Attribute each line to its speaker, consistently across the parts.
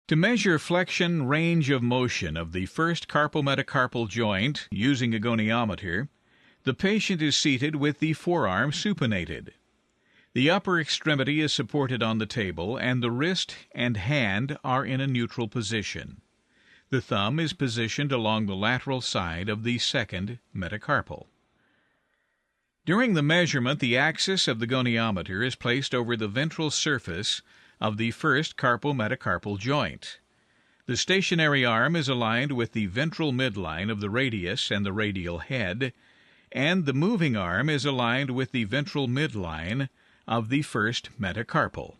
Speaker 1: To measure flexion range of motion of the first carpometacarpal joint using a goniometer, the patient is seated with the forearm supinated. The upper extremity is supported on the table, and the wrist and hand are in a neutral position. The thumb is positioned along the lateral side of the second metacarpal. During the measurement, the axis of the goniometer is placed over the ventral surface of the first carpometacarpal joint. The stationary arm is aligned with the ventral midline of the radius and the radial head, and the moving arm is aligned with the ventral midline of the first metacarpal.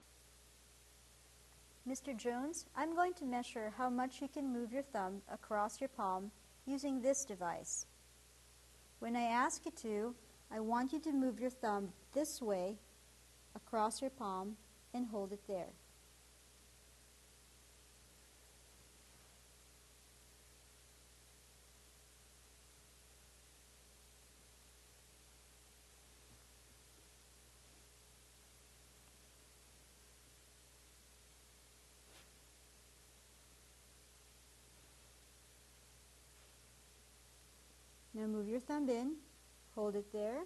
Speaker 2: Mr. Jones, I'm going to measure how much you can move your thumb across your palm using this device. When I ask you to, I want you to move your thumb this way across your palm and hold it there. Now move your thumb in, hold it there,